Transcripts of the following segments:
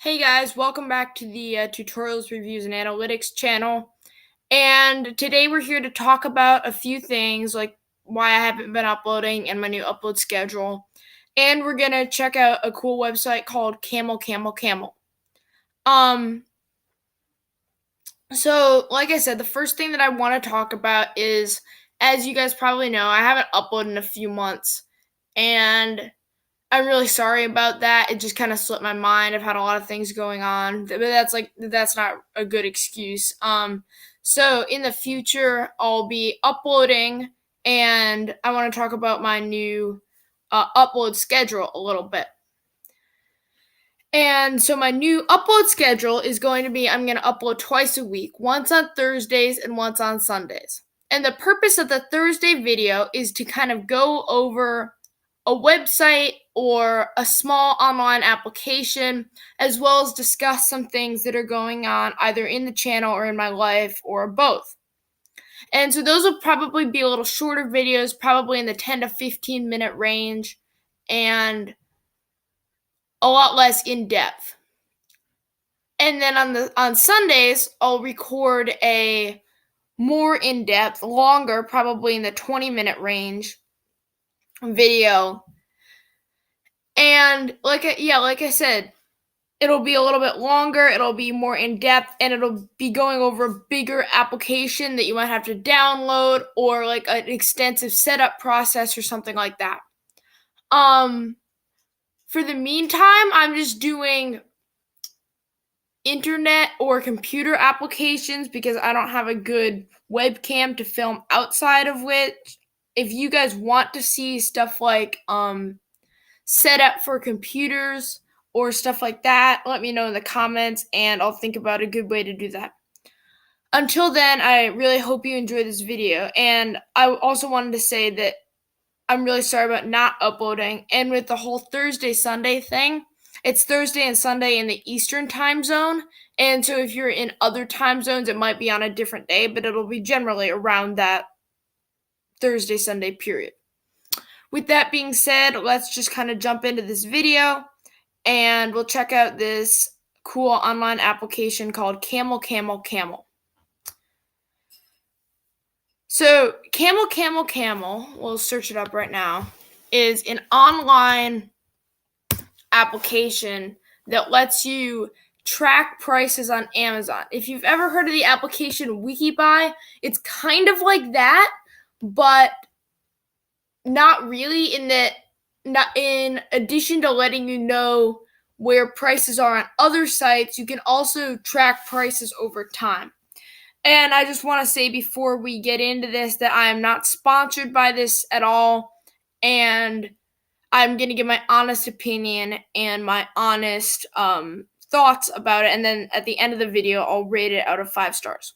Hey guys, welcome back to the Tutorials, Reviews, and Analytics channel. And today we're here to talk about a few things like why I haven't been uploading and my new upload schedule. And we're going to check out a cool website called CamelCamelCamel. So like I said, the first thing that I want to talk about is, as you guys probably know, I haven't uploaded in a few months. And I'm really sorry about that. It just kind of slipped my mind. I've had a lot of things going on, but that's not a good excuse. So in the future, I'll be uploading, and I want to talk about my new upload schedule a little bit. And so my new upload schedule is going to be I'm going to upload twice a week, once on Thursdays and once on Sundays. And the purpose of the Thursday video is to kind of go over a website or a small online application, as well as discuss some things that are going on either in the channel or in my life or both. And so those will probably be a little shorter videos, probably in the 10 to 15 minute range, and a lot less in depth. And then on Sundays, I'll record a more in depth, longer, probably in the 20-minute range video. And like I said, it'll be a little bit longer, it'll be more in depth, and it'll be going over a bigger application that you might have to download, or like an extensive setup process or something like that. For the meantime, I'm just doing internet or computer applications because I don't have a good webcam to film outside of which. If you guys want to see stuff like setup for computers or stuff like that, let me know in the comments and I'll think about a good way to do that. Until then, I really hope you enjoyed this video, and I also wanted to say that I'm really sorry about not uploading, and with the whole Thursday Sunday thing, it's Thursday and Sunday in the Eastern time zone, and so if you're in other time zones, it might be on a different day, but it'll be generally around that Thursday Sunday period. With that being said, let's just kind of jump into this video, and we'll check out this cool online application called CamelCamelCamel. So CamelCamelCamel, we'll search it up right now, is an online application that lets you track prices on Amazon. If you've ever heard of the application WikiBuy, it's kind of like that, but not really, in addition to letting you know where prices are on other sites, you can also track prices over time. And I just want to say before we get into this that I am not sponsored by this at all, and I'm going to give my honest opinion and my honest thoughts about it, and then at the end of the video, I'll rate it out of 5 stars.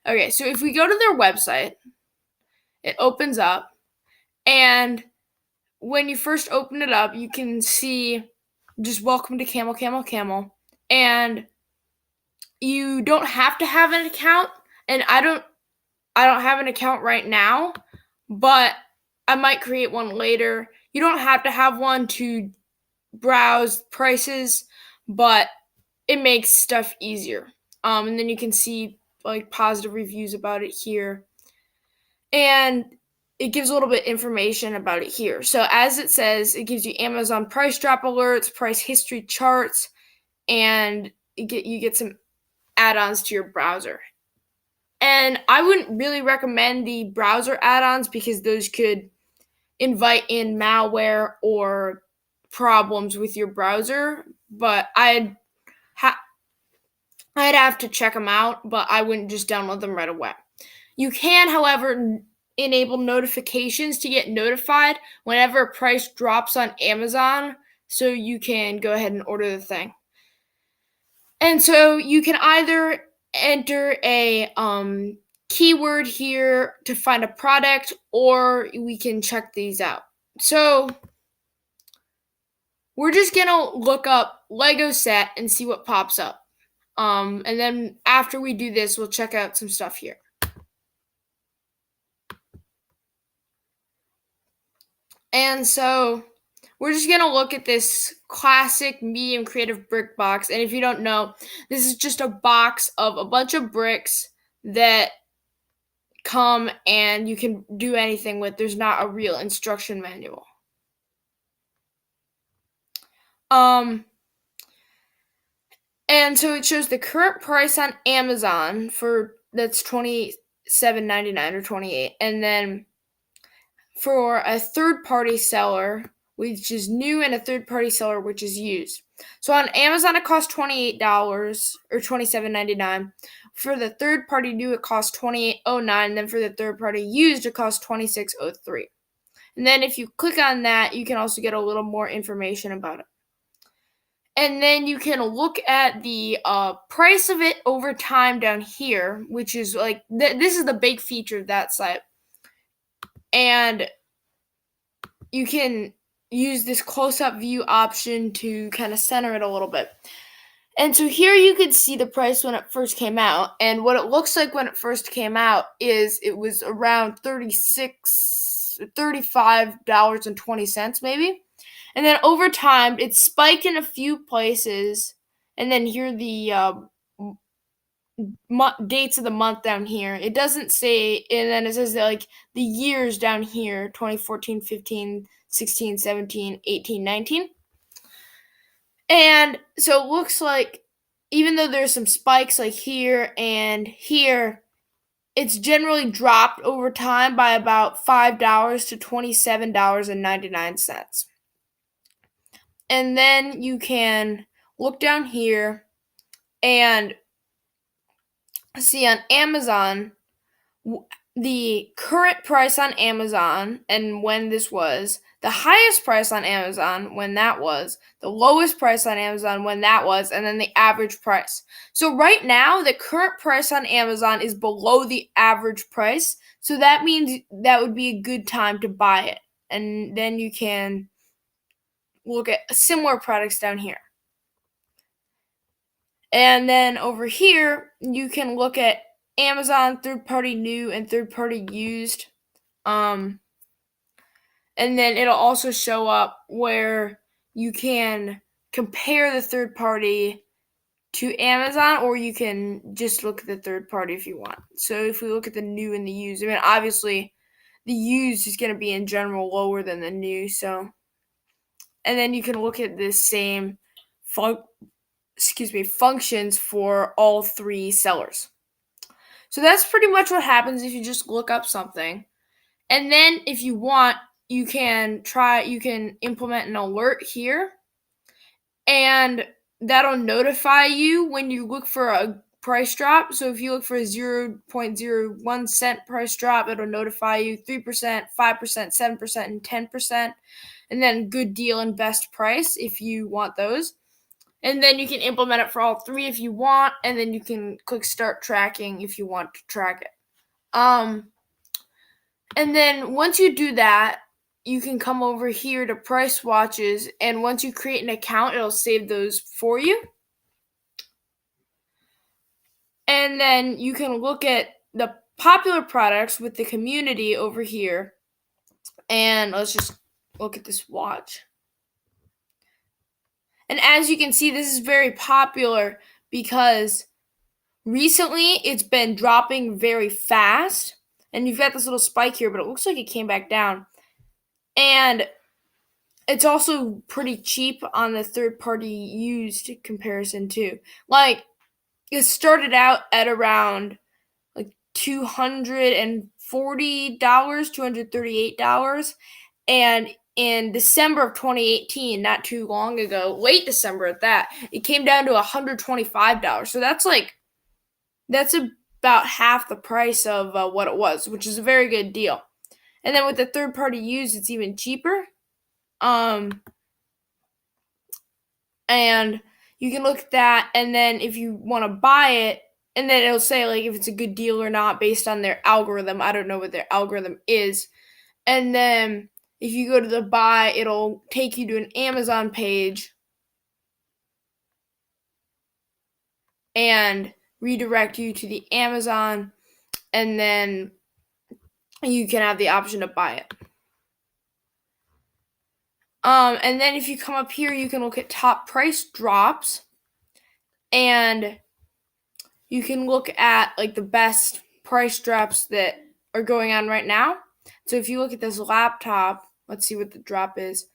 Okay, so if we go to their website, it opens up, and when you first open it up, you can see just welcome to CamelCamelCamel, and you don't have to have an account, and I don't have an account right now, but I might create one later. You don't have to have one to browse prices, but it makes stuff easier. And then you can see like positive reviews about it here, and it gives a little bit information about it here. So as it says, it gives you Amazon price drop alerts, price history charts, and you get some add-ons to your browser. And I wouldn't really recommend the browser add-ons because those could invite in malware or problems with your browser, but I'd have to check them out, but I wouldn't just download them right away. You can, however, enable notifications to get notified whenever a price drops on Amazon, so you can go ahead and order the thing. And so you can either enter a keyword here to find a product, or we can check these out. So we're just gonna look up Lego set and see what pops up. And then after we do this, we'll check out some stuff here. And so we're just going to look at this classic medium creative brick box. And if you don't know, this is just a box of a bunch of bricks that come and you can do anything with. There's not a real instruction manual. And so it shows the current price on Amazon for that's $27.99 or $28, and then for a third-party seller, which is new, and a third-party seller, which is used. So on Amazon, it costs $28 or $27.99. For the third-party new, it costs $28.09, and then for the third-party used, it costs $26.03. And then if you click on that, you can also get a little more information about it. And then you can look at the price of it over time down here, which is like, this is the big feature of that site. And you can use this close-up view option to kind of center it a little bit. And so here you could see the price when it first came out. And what it looks like when it first came out is it was around $35.20 maybe. And then over time, it spiked in a few places. And then here are the dates of the month down here. It doesn't say, and then it says that like the years down here, 2014, 15, 16, 17, 18, 19. And so it looks like even though there's some spikes like here and here, it's generally dropped over time by about $5 to $27.99. And then you can look down here and see on Amazon the current price on Amazon and when this was, the highest price on Amazon when that was, the lowest price on Amazon when that was, and then the average price. So right now, the current price on Amazon is below the average price. So that means that would be a good time to buy it. And then you can look at similar products down here. And then over here, you can look at Amazon third-party new and third-party used. And then it'll also show up where you can compare the third party to Amazon, or you can just look at the third party if you want. So if we look at the new and the used, I mean, obviously the used is going to be in general lower than the new. So, and then you can look at the same functions for all three sellers. So that's pretty much what happens if you just look up something. And then if you want, you can implement an alert here, and that'll notify you when you look for a price drop. So if you look for a 0.01 cent price drop, it'll notify you 3%, 5%, 7%, and 10%. And then good deal and best price if you want those. And then you can implement it for all three if you want, and then you can click start tracking if you want to track it. And then once you do that, you can come over here to Pricewatches, and once you create an account, it'll save those for you. And then you can look at the popular products with the community over here. And let's just look at this watch. And as you can see, this is very popular because recently it's been dropping very fast. And you've got this little spike here, but it looks like it came back down. And it's also pretty cheap on the third-party used comparison too. Like, it started out at around like $240, $238, and in December of 2018, not too long ago, late December at that, it came down to $125. So that's about half the price of what it was, which is a very good deal. And then with the third-party used, it's even cheaper. And you can look at that, and then if you want to buy it, and then it'll say like if it's a good deal or not based on their algorithm. I don't know what their algorithm is. And then if you go to the buy, it'll take you to an Amazon page and redirect you to the Amazon, and then you can have the option to buy it. And then if you come up here, you can look at top price drops, and you can look at like the best price drops that are going on right now. So if you look at this laptop, let's see what the drop is.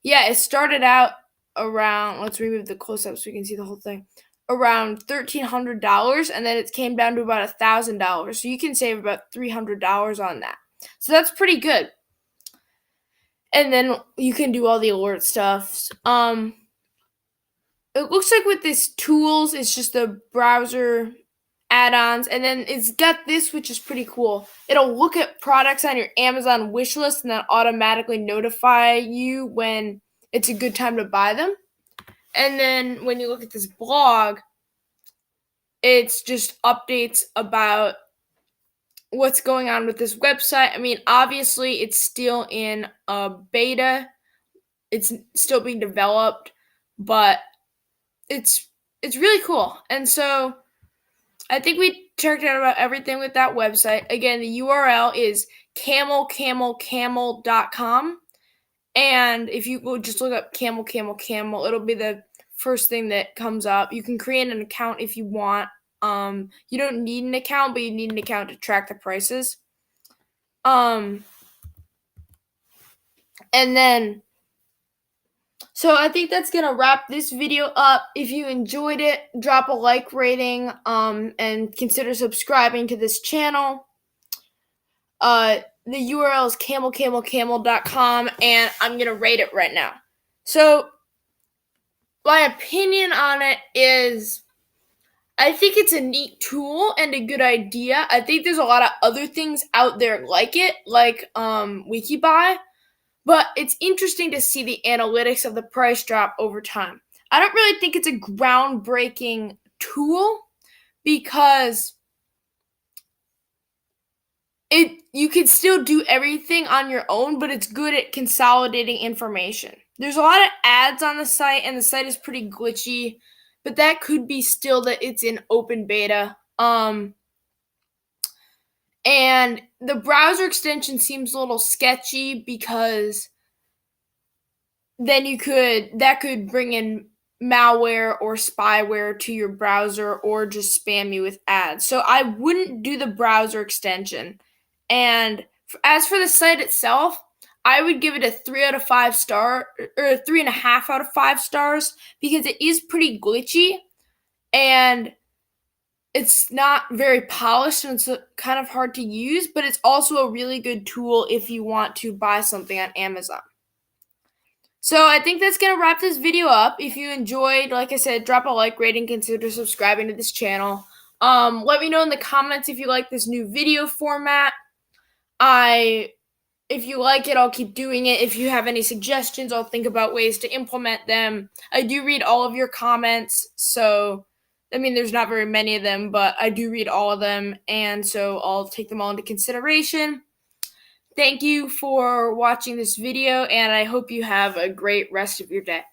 Yeah, it started out around, let's remove the close-up so we can see the whole thing, around $1,300, and then it came down to about $1,000. So you can save about $300 on that. So that's pretty good. And then you can do all the alert stuff. It looks like with this tools, it's just the browser add-ons, and then it's got this, which is pretty cool. It'll look at products on your Amazon wish list and then automatically notify you when it's a good time to buy them. And then when you look at this blog, it's just updates about what's going on with this website. I mean, obviously, it's still in a beta. It's still being developed, but it's really cool. And so I think we checked out about everything with that website. Again, the URL is CamelCamelCamel.com. And if you will just look up CamelCamelCamel, it'll be the first thing that comes up. You can create an account if you want. You don't need an account, but you need an account to track the prices. And then, so I think that's going to wrap this video up. If you enjoyed it, drop a like rating, and consider subscribing to this channel. The URL is CamelCamelCamel.com, and I'm going to rate it right now. So, my opinion on it is, I think it's a neat tool and a good idea. I think there's a lot of other things out there like it, like WikiBuy, but it's interesting to see the analytics of the price drop over time. I don't really think it's a groundbreaking tool because you can still do everything on your own, but it's good at consolidating information. There's a lot of ads on the site, and the site is pretty glitchy, but that could be still that it's in open beta. And the browser extension seems a little sketchy because then that could bring in malware or spyware to your browser or just spam you with ads. So I wouldn't do the browser extension. And as for the site itself, I would give it a 3 out of 5 star, or a 3.5 out of 5 stars, because it is pretty glitchy and it's not very polished and it's kind of hard to use, but it's also a really good tool if you want to buy something on Amazon. So I think that's going to wrap this video up. If you enjoyed, like I said, drop a like rating, consider subscribing to this channel. Let me know in the comments if you like this new video format. If you like it, I'll keep doing it. If you have any suggestions, I'll think about ways to implement them. I do read all of your comments, so, I mean, there's not very many of them, but I do read all of them, and so I'll take them all into consideration. Thank you for watching this video, and I hope you have a great rest of your day.